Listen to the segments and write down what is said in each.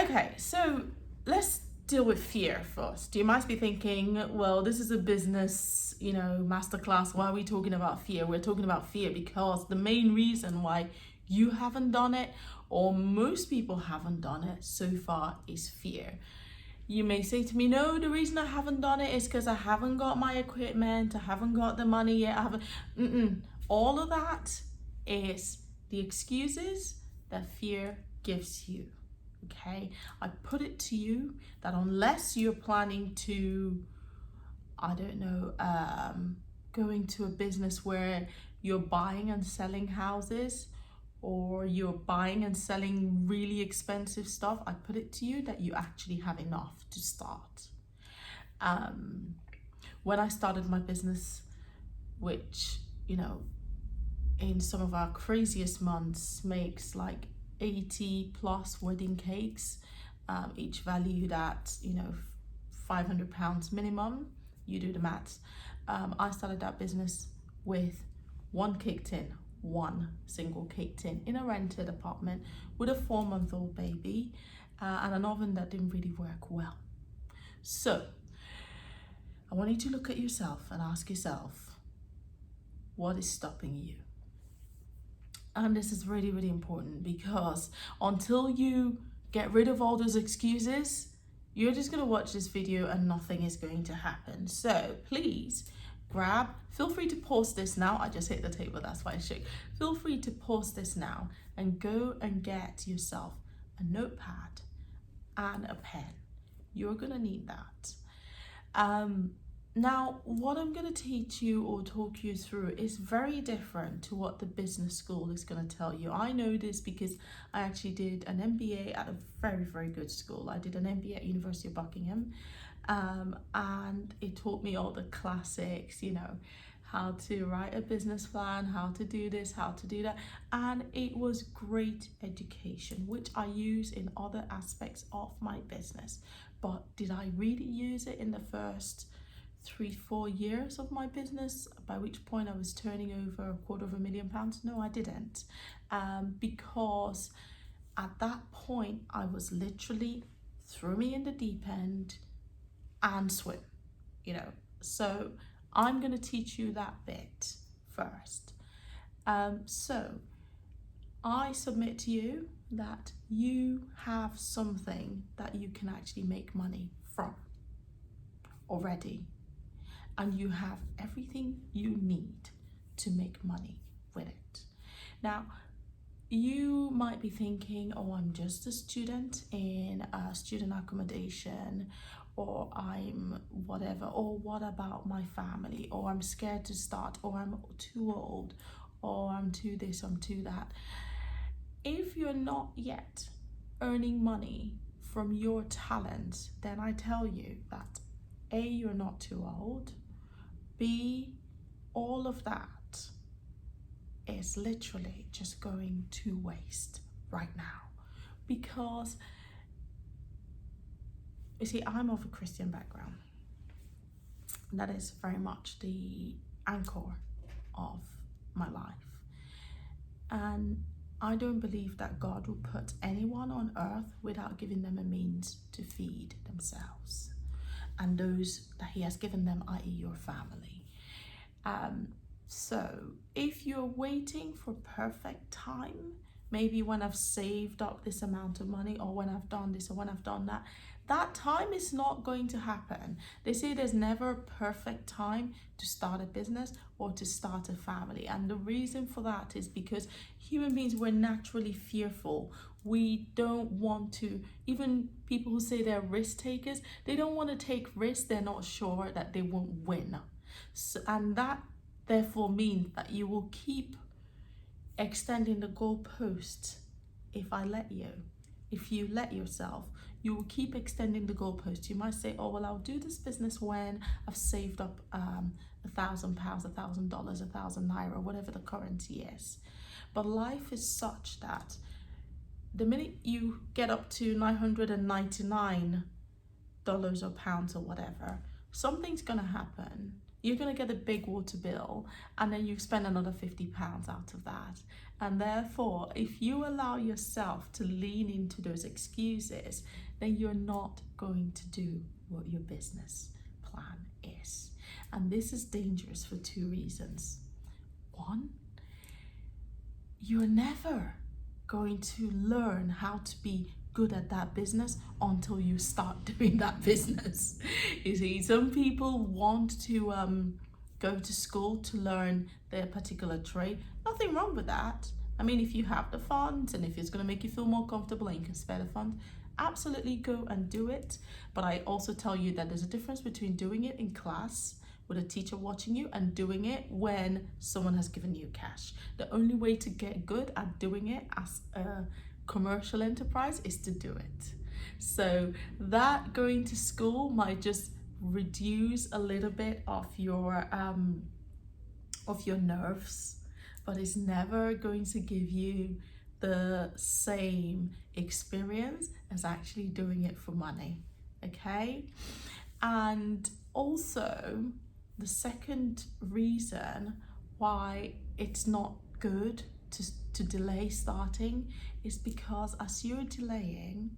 Okay, so let's deal with fear first. You might be thinking, well, this is a business, masterclass. Why are we talking about fear? We're talking about fear because the main reason why you haven't done it, or most people haven't done it so far, is fear. You may say to me, no, the reason I haven't done it is because I haven't got my equipment, I haven't got the money yet, I haven't. All of that is the excuses that fear gives you. Okay, I put it to you that unless you're planning to, go into a business where you're buying and selling houses, or you're buying and selling really expensive stuff, I put it to you that you actually have enough to start. When I started my business, which, in some of our craziest months makes like 80 plus wedding cakes, each valued at, £500 minimum. You do the maths. I started that business with one single cake tin in a rented apartment with a 4-month-old baby, and an oven that didn't really work well. So I want you to look at yourself and ask yourself, what is stopping you? And this is really, really important, because until you get rid of all those excuses, you're just going to watch this video and nothing is going to happen. So please feel free to pause this now. I just hit the table, that's why I shook. Feel free to pause this now and go and get yourself a notepad and a pen. You're going to need that. Now, what I'm going to teach you or talk you through is very different to what the business school is going to tell you. I know this because I actually did an MBA at a very, very good school. I did an MBA at University of Buckingham, and it taught me all the classics, how to write a business plan, how to do this, how to do that. And it was great education, which I use in other aspects of my business. But did I really use it in the first 3-4 years of my business, by which point I was turning over £250,000? No, I didn't, because at that point I was literally throw me in the deep end and swim, so I'm going to teach you that bit first. So I submit to you that you have something that you can actually make money from already. And you have everything you need to make money with it. Now, you might be thinking, oh, I'm just a student in student accommodation, or I'm whatever, or what about my family, or I'm scared to start, or I'm too old, or I'm too this, I'm too that. If you're not yet earning money from your talents, then I tell you that A, you're not too old, B, all of that is literally just going to waste right now. Because, you see, I'm of a Christian background. That is very much the anchor of my life. And I don't believe that God will put anyone on earth without giving them a means to feed themselves and those that he has given them, i.e. your family. So if you're waiting for perfect time, maybe when I've saved up this amount of money, or when I've done this, or when I've done that, that time is not going to happen. They say there's never a perfect time to start a business or to start a family. And the reason for that is because human beings, we're naturally fearful. We don't want to, even people who say they're risk takers, they don't want to take risks they're not sure that they won't win. So, and that therefore means that you will keep extending the goalpost. If you let yourself, you will keep extending the goalpost. You might say, oh, well, I'll do this business when I've saved up £1,000, $1,000, £1,000, whatever the currency is. But life is such that the minute you get up to $999 or pounds or whatever, something's gonna happen. you're going to get a big water bill, and then you spend another £50 out of that. And therefore, if you allow yourself to lean into those excuses, then you're not going to do what your business plan is. And this is dangerous for two reasons. One, you're never going to learn how to be good at that business until you start doing that business. You see, some people want to go to school to learn their particular trade. Nothing wrong with that. I mean, if you have the funds and if it's going to make you feel more comfortable and you can spare the funds, absolutely go and do it. But I also tell you that there's a difference between doing it in class with a teacher watching you and doing it when someone has given you cash. The only way to get good at doing it as a commercial enterprise is to do it. So that going to school might just reduce a little bit of your nerves, but it's never going to give you the same experience as actually doing it for money. Okay? And also, the second reason why it's not good to delay starting is because as you're delaying,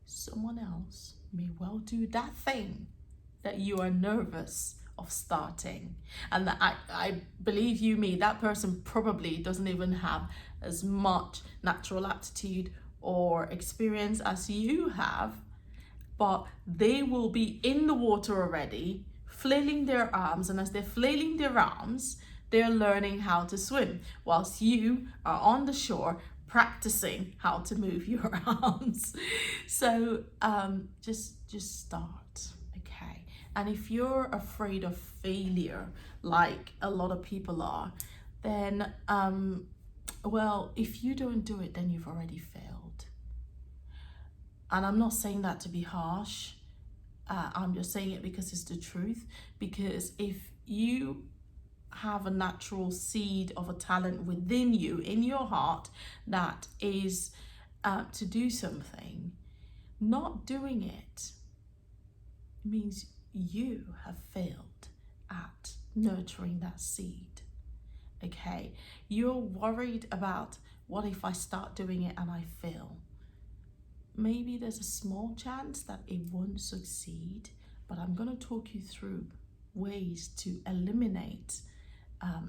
someone else may well do that thing that you are nervous of starting. And I believe you me, that person probably doesn't even have as much natural aptitude or experience as you have, but they will be in the water already, flailing their arms, and as they're flailing their arms, they're learning how to swim, whilst you are on the shore practicing how to move your arms. So just start, okay? And if you're afraid of failure, like a lot of people are, then well, if you don't do it, then you've already failed. And I'm not saying that to be harsh. I'm just saying it because it's the truth. Because if you have a natural seed of a talent within you, in your heart, that is to do something, not doing it means you have failed at nurturing that seed. Okay? You're worried about, what if I start doing it and I fail? Maybe there's a small chance that it won't succeed, but I'm going to talk you through ways to eliminate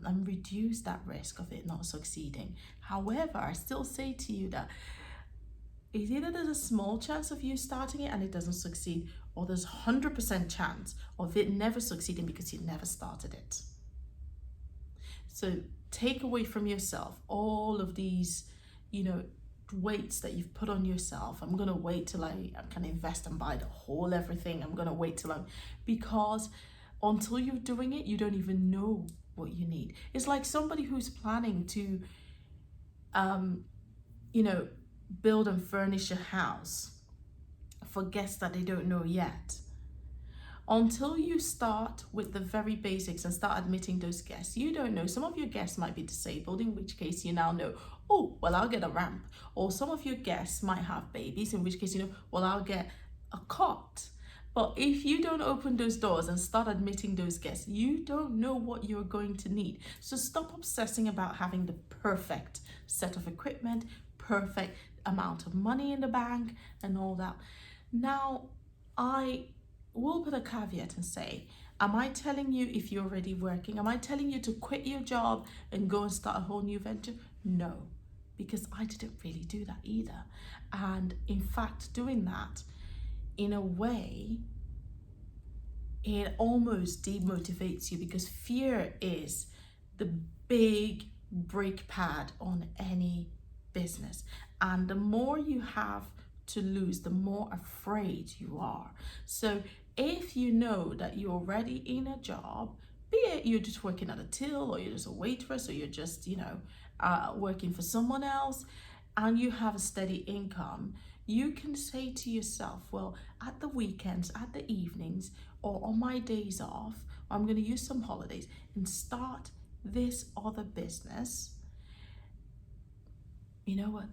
and reduce that risk of it not succeeding. However, I still say to you that it's either there's a small chance of you starting it and it doesn't succeed, or there's 100% chance of it never succeeding because you never started it. So take away from yourself all of these, weights that you've put on yourself. I'm going to wait till I can invest and buy the whole everything. I'm going to wait till because until you're doing it, you don't even know what you need. It's like somebody who's planning to, build and furnish a house for guests that they don't know yet. Until you start with the very basics and start admitting those guests, you don't know. Some of your guests might be disabled, in which case you now know, oh, well, I'll get a ramp. Or some of your guests might have babies, in which case, well, I'll get a cot. But if you don't open those doors and start admitting those guests, you don't know what you're going to need. So stop obsessing about having the perfect set of equipment, perfect amount of money in the bank and all that. Now, I will put a caveat and say, am I telling you if you're already working? Am I telling you to quit your job and go and start a whole new venture? No, because I didn't really do that either. And in fact, doing that, in a way, it almost demotivates you, because fear is the big brake pad on any business. And the more you have to lose, the more afraid you are. So if you know that you're already in a job, be it you're just working at a till, or you're just a waitress, or you're just, working for someone else, and you have a steady income, you can say to yourself, well, at the weekends, at the evenings, or on my days off, I'm going to use some holidays and start this other business. You know what?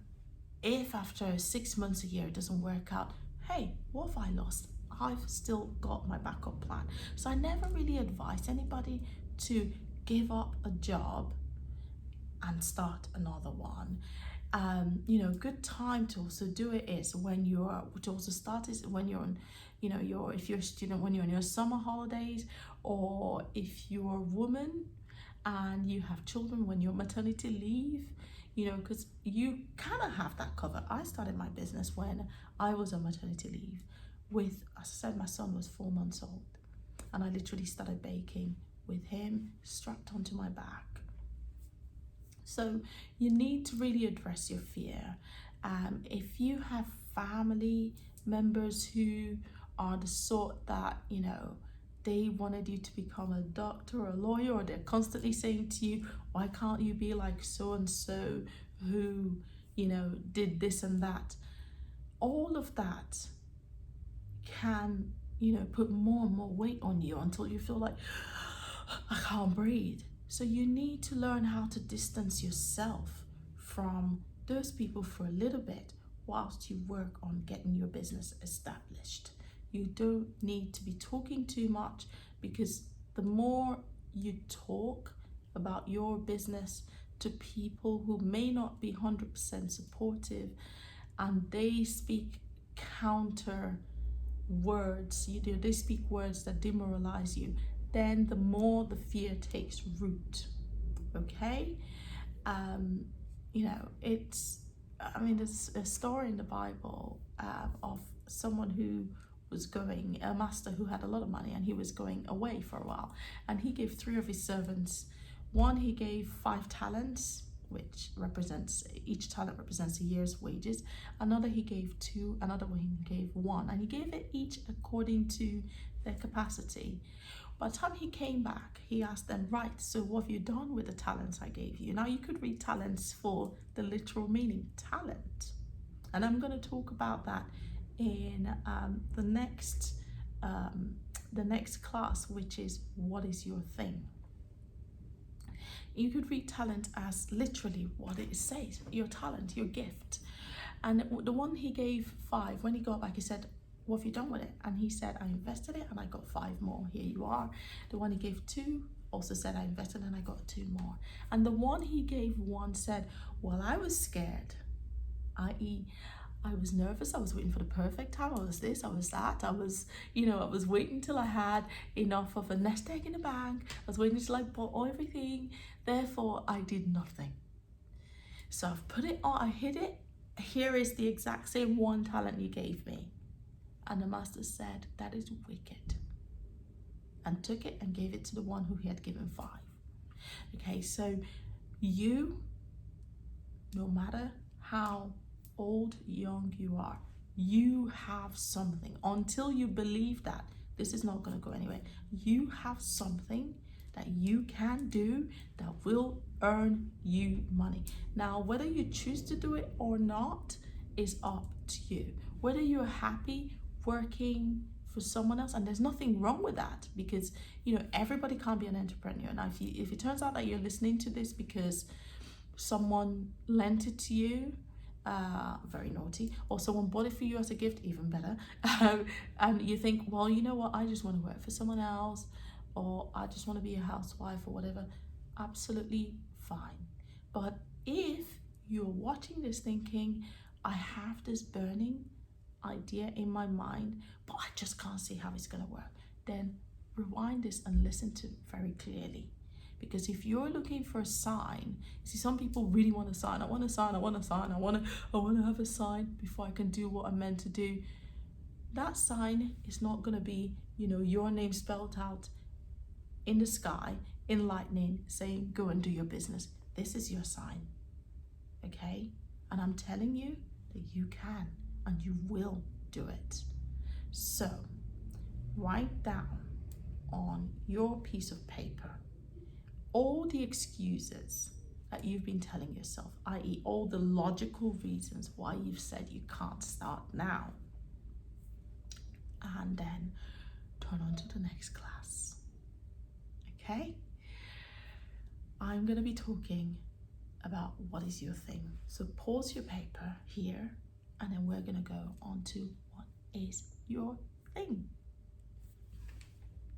If after 6 months, a year, it doesn't work out, hey, what have I lost? I've still got my backup plan. So I never really advise anybody to give up a job and start another one. Good time to also do it is when you're, to also start is when you're on, if you're a student, when you're on your summer holidays, or if you're a woman and you have children, when you're maternity leave, because you kind of have that covered. I started my business when I was on maternity leave with, as I said, my son was 4 months old, and I literally started baking with him strapped onto my back. So you need to really address your fear. If you have family members who are the sort that, they wanted you to become a doctor or a lawyer, or they're constantly saying to you, why can't you be like so and so who, did this and that? All of that can, put more and more weight on you until you feel like, I can't breathe. So you need to learn how to distance yourself from those people for a little bit whilst you work on getting your business established. You don't need to be talking too much, because the more you talk about your business to people who may not be 100% supportive, and they speak counter words, they speak words that demoralize you, then the more the fear takes root. Okay? There's a story in the Bible of someone who was going, a master who had a lot of money, and he was going away for a while, and he gave 3 of his servants. One, he gave 5 talents, which represents, each talent represents a year's wages. Another he gave 2, another one he gave 1, and he gave it each according to their capacity. By the time he came back, he asked them, right, so what have you done with the talents I gave you? Now you could read talents for the literal meaning, talent. And I'm going to talk about that in the next class, which is, what is your thing? You could read talent as literally what it says, your talent, your gift. And the one he gave 5, when he got back, he said, what have you done with it? And he said, I invested it and I got 5 more. Here you are. The one he gave 2 also said, I invested and I got 2 more. And the one he gave 1 said, well, I was scared, i.e., I was nervous, I was waiting for the perfect time, I was this, I was that, I was waiting till I had enough of a nest egg in the bank, I was waiting till I bought everything, therefore I did nothing. So I've put it on, I hid it, here is the exact same 1 talent you gave me. And the master said, that is wicked, and took it and gave it to the one who he had given 5. Okay, so you, no matter how old, young you are, you have something. Until you believe that, this is not going to go anywhere. You have something that you can do that will earn you money. Now, whether you choose to do it or not is up to you. Whether you're happy working for someone else, and there's nothing wrong with that, because everybody can't be an entrepreneur. Now, if it turns out that you're listening to this because someone lent it to you, very naughty, or someone bought it for you as a gift, even better, and you think, well, you know what, I just want to work for someone else, or I just want to be a housewife or whatever, absolutely fine. But if you're watching this thinking, I have this burning idea in my mind, but I just can't see how it's going to work, then rewind this and listen to it very clearly. Because if you're looking for a sign, see, some people really want a sign. I want a sign, I want a sign, I want to have a sign before I can do what I'm meant to do. That sign is not going to be, your name spelled out in the sky, in lightning, saying, go and do your business. This is your sign, okay? And I'm telling you that you can, and you will do it. So, write down on your piece of paper all the excuses that you've been telling yourself, i.e., all the logical reasons why you've said you can't start now. And then turn on to the next class. Okay? I'm going to be talking about what is your thing. So pause your paper here, and then we're going to go on to what is your thing.